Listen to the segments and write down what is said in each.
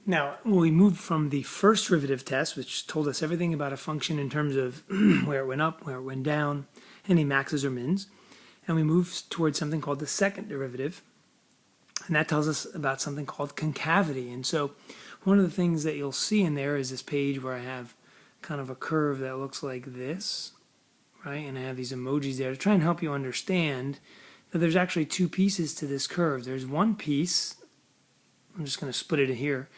Now, when we moved from the first derivative test, which told us everything about a function in terms of where it went up, where it went down, any maxes or mins, and we moved towards something called the second derivative, and that tells us about something called concavity. And so one of the things that you'll see in there is this page where I have kind of a curve that looks like this, right? And I have these emojis there to try and help you understand that there's actually two pieces to this curve. There's one piece, I'm just going to split it in here,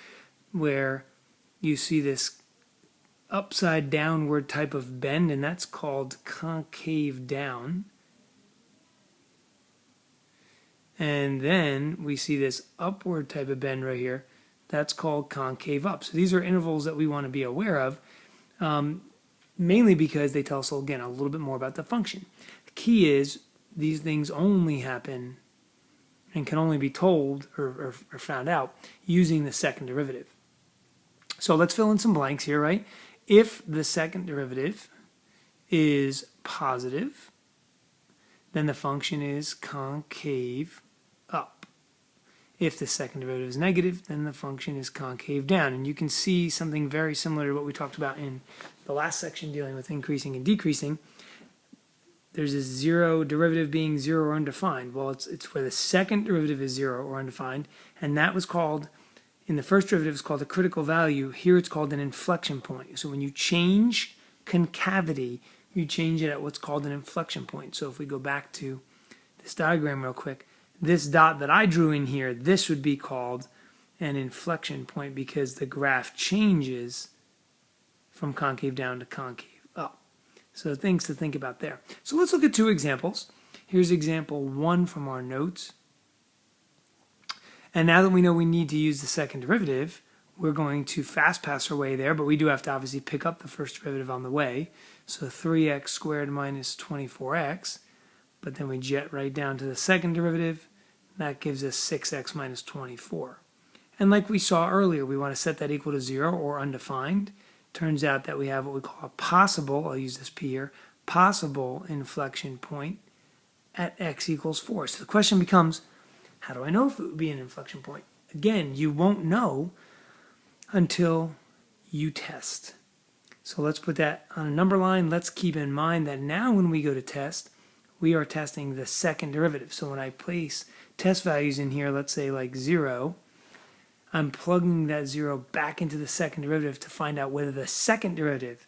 where you see this upside downward type of bend, and that's called concave down. And then we see this upward type of bend right here. That's called concave up. So these are intervals that we want to be aware of, mainly because they tell us, again, a little bit more about the function. The key is these things only happen and can only be told or found out using the second derivative. So let's fill in some blanks here, right? If the second derivative is positive, then the function is concave up. If the second derivative is negative, then the function is concave down. And you can see something very similar to what we talked about in the last section dealing with increasing and decreasing. There's a zero derivative being zero or undefined. Well, it's where the second derivative is zero or undefined, and that was called, in the first derivative, it's called a critical value. Here it's called an inflection point. So when you change concavity, you change it at what's called an inflection point. So if we go back to this diagram real quick, this dot that I drew in here, this would be called an inflection point because the graph changes from concave down to concave up. So things to think about there. So let's look at two examples. Here's example 1 from our notes. And now that we know we need to use the second derivative, we're going to fast pass our way there, but we do have to obviously pick up the first derivative on the way. So 3x squared minus 24x, but then we jet right down to the second derivative. That gives us 6x minus 24. And like we saw earlier, we want to set that equal to 0 or undefined. Turns out that we have what we call a possible, I'll use this p here, possible inflection point at x equals 4. So the question becomes, how do I know if it would be an inflection point? Again, you won't know until you test. So let's put that on a number line. Let's keep in mind that now when we go to test, we are testing the second derivative. So when I place test values in here, let's say like 0, I'm plugging that 0 back into the second derivative to find out whether the second derivative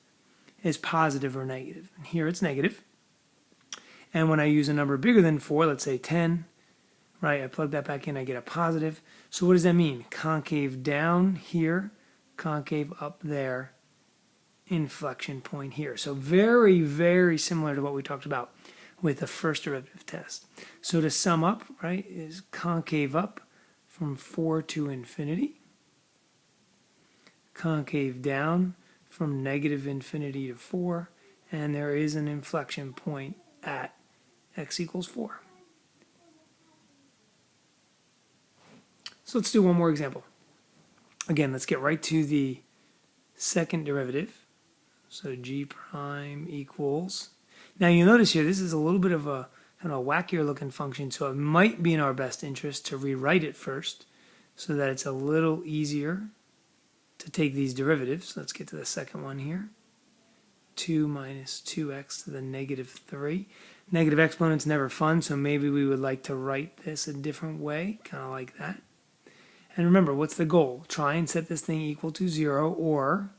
is positive or negative. And here it's negative. And when I use a number bigger than 4, let's say 10, right, I plug that back in, I get a positive. So what does that mean? Concave down here, concave up there, inflection point here. So very, very similar to what we talked about with the first derivative test. So to sum up, right, is concave up from 4 to infinity, concave down from negative infinity to 4, and there is an inflection point at x equals 4. So let's do one more example. Again, let's get right to the second derivative. So g prime equals, now you notice here this is a little bit of a kind of wackier looking function, so it might be in our best interest to rewrite it first so that it's a little easier to take these derivatives. Let's get to the second one here. 2 minus 2x to the negative 3. Negative exponent's never fun, so maybe we would like to write this a different way, kind of like that. And remember, what's the goal? Try and set this thing equal to 0 or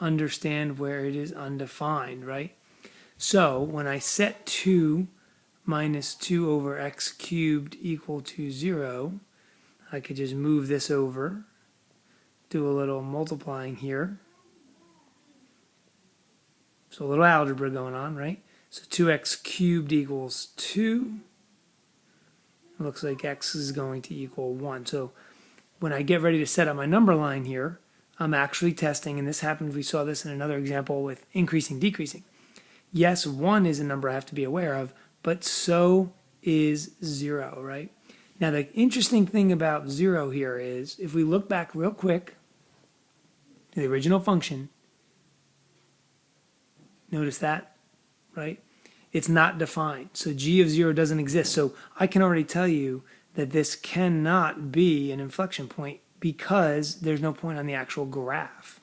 understand where it is undefined, right? So when I set 2 minus 2 over x cubed equal to 0, I could just move this over, do a little multiplying here. So a little algebra going on, right? So 2x cubed equals 2. It looks like x is going to equal 1. So when I get ready to set up my number line here, I'm actually testing, and this happened, we saw this in another example with increasing, decreasing. Yes, 1 is a number I have to be aware of, but so is 0, right? Now the interesting thing about 0 here is, if we look back real quick to the original function, notice that, right? It's not defined, so g of 0 doesn't exist. So I can already tell you that this cannot be an inflection point because there's no point on the actual graph,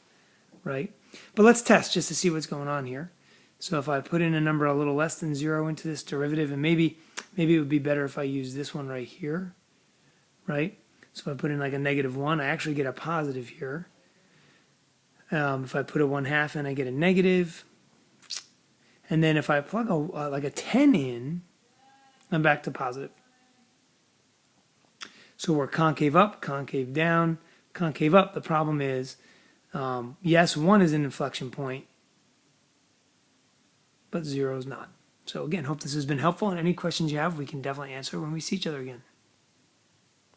right? But let's test just to see what's going on here. So if I put in a number a little less than 0 into this derivative, and maybe it would be better if I use this one right here, right? So if I put in like a -1, I actually get a positive here. If I put a 1/2 in, I get a negative. And then if I plug like a 10 in, I'm back to positive. So we're concave up, concave down, concave up. The problem is, yes, 1 is an inflection point, but 0 is not. So again, hope this has been helpful, and any questions you have, we can definitely answer when we see each other again.